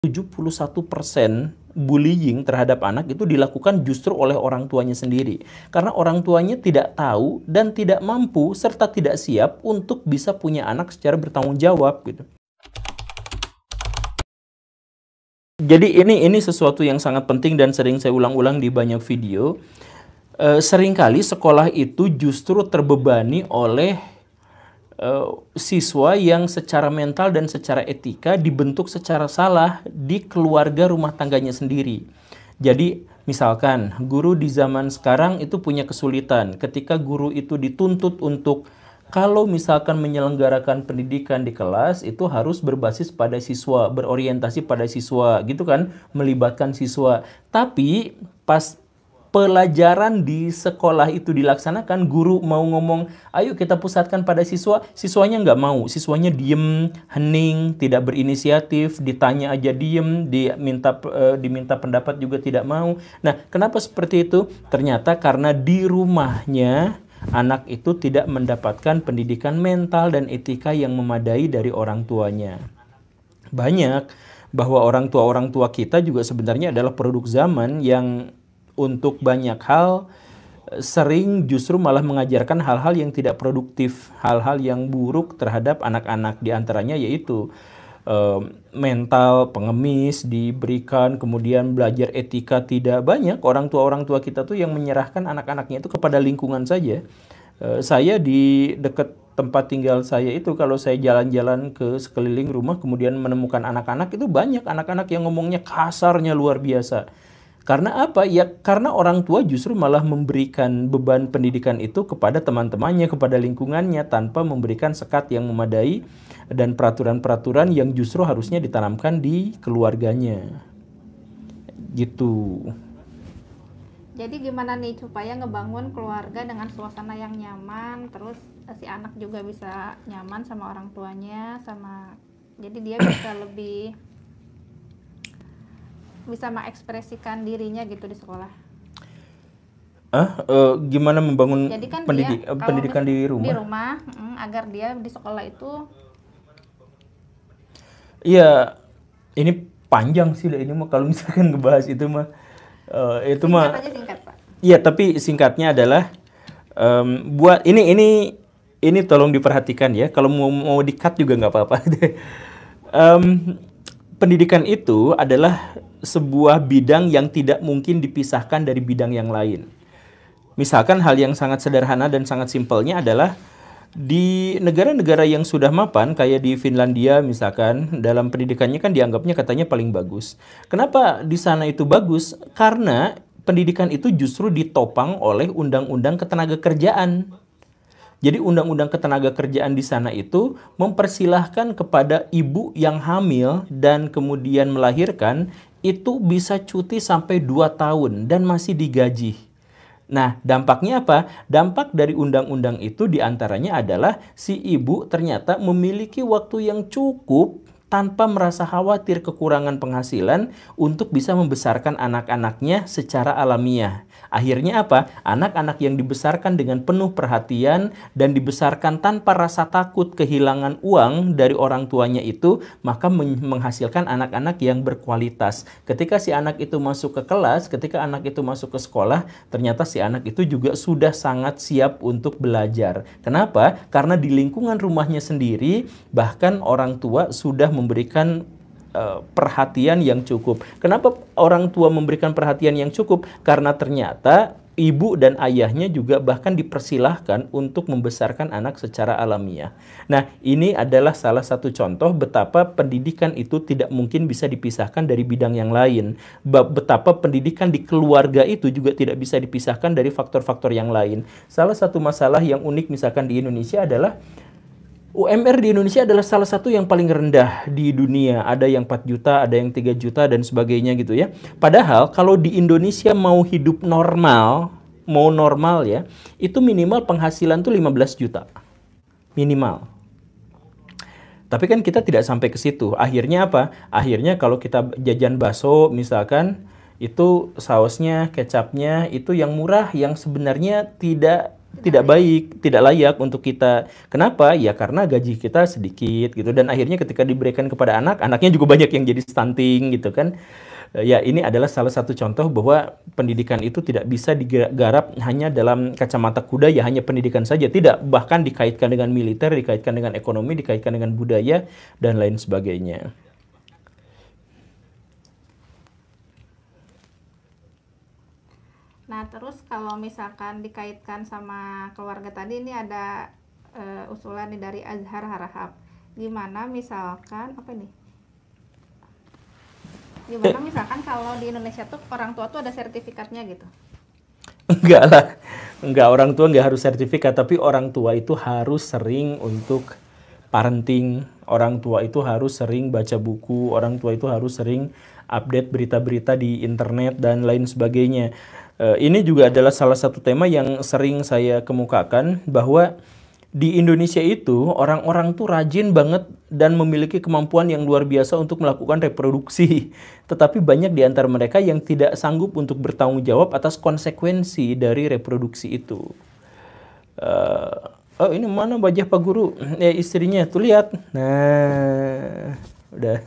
71% bullying terhadap anak itu dilakukan justru oleh orang tuanya sendiri. Karena orang tuanya tidak tahu dan tidak mampu serta tidak siap untuk bisa punya anak secara bertanggung jawab gitu. Jadi ini sesuatu yang sangat penting dan sering saya ulang-ulang di banyak video. Seringkali sekolah itu justru terbebani oleh siswa yang secara mental dan secara etika dibentuk secara salah di keluarga rumah tangganya sendiri. Jadi misalkan guru di zaman sekarang itu punya kesulitan ketika guru itu dituntut untuk kalau misalkan menyelenggarakan pendidikan di kelas itu harus berbasis pada siswa, berorientasi pada siswa gitu kan, melibatkan siswa. Tapi pas pelajaran di sekolah itu dilaksanakan, guru mau ngomong, ayo kita pusatkan pada siswa, siswanya nggak mau, siswanya diem, hening, tidak berinisiatif, ditanya aja diem, diminta pendapat juga tidak mau. Nah, kenapa seperti itu? Ternyata karena di rumahnya anak itu tidak mendapatkan pendidikan mental dan etika yang memadai dari orang tuanya. Banyak bahwa orang tua kita juga sebenarnya adalah produk zaman yang untuk banyak hal sering justru malah mengajarkan hal-hal yang tidak produktif, hal-hal yang buruk terhadap anak-anak. Di antaranya yaitu mental pengemis diberikan, kemudian belajar etika tidak banyak. Orang tua kita tuh yang menyerahkan anak-anaknya itu kepada lingkungan saja. Saya di dekat tempat tinggal saya itu kalau saya jalan-jalan ke sekeliling rumah kemudian menemukan anak-anak, itu banyak anak-anak yang ngomongnya kasarnya luar biasa. Karena apa? Ya karena orang tua justru malah memberikan beban pendidikan itu kepada teman-temannya, kepada lingkungannya tanpa memberikan sekat yang memadai dan peraturan-peraturan yang justru harusnya ditanamkan di keluarganya. Gitu. Jadi gimana nih supaya ngebangun keluarga dengan suasana yang nyaman, terus si anak juga bisa nyaman sama orang tuanya, jadi dia bisa lebih bisa mengekspresikan dirinya gitu di sekolah. Gimana membangun Jadi kan pendidikan di rumah? Di rumah, agar dia di sekolah itu. Iya, ini panjang sih ini mah kalau misalkan ngebahas itu mah. Itu mah. Singkat, Pak. Iya, tapi singkatnya adalah buat ini tolong diperhatikan ya. Kalau mau di-cut juga nggak apa-apa. Pendidikan itu adalah sebuah bidang yang tidak mungkin dipisahkan dari bidang yang lain. Misalkan hal yang sangat sederhana dan sangat simpelnya adalah di negara-negara yang sudah mapan kayak di Finlandia misalkan, dalam pendidikannya kan dianggapnya katanya paling bagus. Kenapa di sana itu bagus? Karena pendidikan itu justru ditopang oleh undang-undang ketenagakerjaan. Jadi undang-undang ketenagakerjaan di sana itu mempersilahkan kepada ibu yang hamil dan kemudian melahirkan itu bisa cuti sampai 2 tahun dan masih digaji. Nah, dampaknya apa? Dampak dari undang-undang itu diantaranya adalah si ibu ternyata memiliki waktu yang cukup tanpa merasa khawatir kekurangan penghasilan untuk bisa membesarkan anak-anaknya secara alamiah. Akhirnya apa? Anak-anak yang dibesarkan dengan penuh perhatian dan dibesarkan tanpa rasa takut kehilangan uang dari orang tuanya itu, maka menghasilkan anak-anak yang berkualitas. Ketika si anak itu masuk ke kelas, ketika anak itu masuk ke sekolah, ternyata si anak itu juga sudah sangat siap untuk belajar. Kenapa? Karena di lingkungan rumahnya sendiri, bahkan orang tua sudah memberikan perhatian yang cukup. Kenapa orang tua memberikan perhatian yang cukup? Karena ternyata ibu dan ayahnya juga bahkan dipersilahkan untuk membesarkan anak secara alamiah. Nah, ini adalah salah satu contoh betapa pendidikan itu tidak mungkin bisa dipisahkan dari bidang yang lain. Betapa pendidikan di keluarga itu juga tidak bisa dipisahkan dari faktor-faktor yang lain. Salah satu masalah yang unik misalkan di Indonesia adalah UMR di Indonesia adalah salah satu yang paling rendah di dunia. Ada yang 4 juta, ada yang 3 juta, dan sebagainya gitu ya. Padahal kalau di Indonesia mau hidup normal, ya, itu minimal penghasilan tuh 15 juta. Minimal. Tapi kan kita tidak sampai ke situ. Akhirnya apa? Akhirnya kalau kita jajan bakso misalkan, itu sausnya, kecapnya, itu yang murah, yang sebenarnya tidak tidak baik, tidak layak untuk kita. Kenapa? Ya karena gaji kita sedikit gitu, dan akhirnya ketika diberikan kepada anak, anaknya juga banyak yang jadi stunting gitu kan. Ya ini adalah salah satu contoh bahwa pendidikan itu tidak bisa digarap hanya dalam kacamata kuda, ya hanya pendidikan saja. Tidak, bahkan dikaitkan dengan militer, dikaitkan dengan ekonomi, dikaitkan dengan budaya, dan lain sebagainya. Nah, terus kalau misalkan dikaitkan sama keluarga tadi, ini ada usulan nih dari Azhar Harahap. Gimana misalkan apa ini? Gimana misalkan kalau di Indonesia tuh orang tua tuh ada sertifikatnya gitu? Enggak lah, enggak, orang tua enggak harus sertifikat, tapi orang tua itu harus sering untuk parenting, orang tua itu harus sering baca buku, orang tua itu harus sering update berita-berita di internet dan lain sebagainya. Ini juga adalah salah satu tema yang sering saya kemukakan, bahwa di Indonesia itu orang-orang tuh rajin banget dan memiliki kemampuan yang luar biasa untuk melakukan reproduksi. Tetapi banyak di antara mereka yang tidak sanggup untuk bertanggung jawab atas konsekuensi dari reproduksi itu. Oh ini mana wajah Pak Guru? Istrinya tuh lihat. Nah, udah.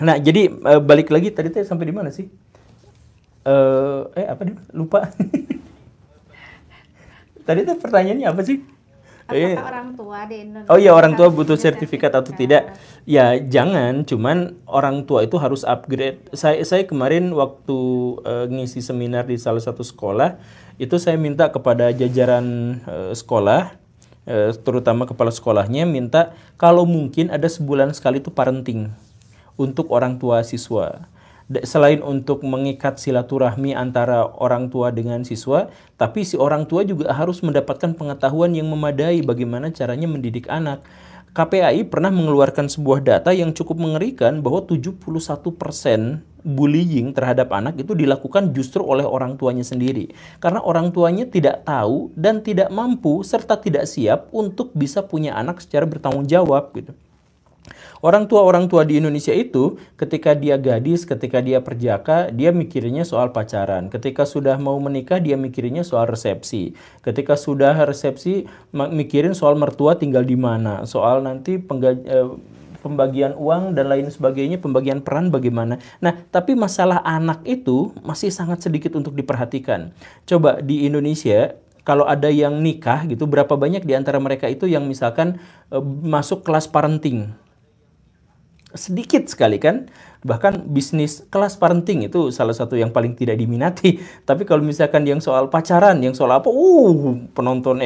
Nah jadi balik lagi tadi teh sampai di mana sih? Apa dia? Lupa. Tadi tuh pertanyaannya apa sih? Apakah orang tua di Indonesia Oh iya, orang tua butuh punya sertifikat atau tidak? Ya jangan, cuman orang tua itu harus upgrade. Saya kemarin waktu ngisi seminar di salah satu sekolah, itu saya minta kepada jajaran sekolah, terutama kepala sekolahnya, minta kalau mungkin ada sebulan sekali itu parenting untuk orang tua siswa. Selain untuk mengikat silaturahmi antara orang tua dengan siswa, tapi si orang tua juga harus mendapatkan pengetahuan yang memadai bagaimana caranya mendidik anak. KPAI pernah mengeluarkan sebuah data yang cukup mengerikan bahwa 71% bullying terhadap anak itu dilakukan justru oleh orang tuanya sendiri. Karena orang tuanya tidak tahu dan tidak mampu serta tidak siap untuk bisa punya anak secara bertanggung jawab gitu. Orang tua di Indonesia itu ketika dia gadis, ketika dia perjaka, dia mikirnya soal pacaran. Ketika sudah mau menikah, dia mikirnya soal resepsi. Ketika sudah resepsi, mikirin soal mertua tinggal di mana, soal nanti pembagian uang dan lain sebagainya, pembagian peran bagaimana. Nah, tapi masalah anak itu masih sangat sedikit untuk diperhatikan. Coba di Indonesia, kalau ada yang nikah gitu, berapa banyak di antara mereka itu yang misalkan masuk kelas parenting? Sedikit sekali kan. Bahkan bisnis kelas parenting itu salah satu yang paling tidak diminati. Tapi kalau misalkan yang soal pacaran, yang soal apa, penonton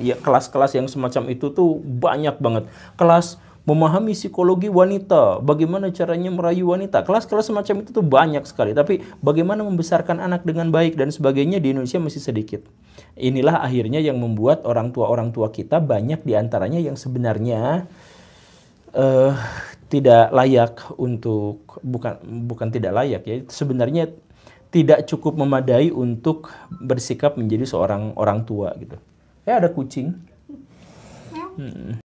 kelas-kelas yang semacam itu tuh banyak banget. Kelas memahami psikologi wanita, bagaimana caranya merayu wanita. Kelas-kelas semacam itu tuh banyak sekali. Tapi bagaimana membesarkan anak dengan baik dan sebagainya di Indonesia masih sedikit. Inilah akhirnya yang membuat orang tua kita banyak di antaranya yang sebenarnya tidak layak untuk, bukan tidak layak ya, sebenarnya tidak cukup memadai untuk bersikap menjadi seorang orang tua gitu. Ada kucing.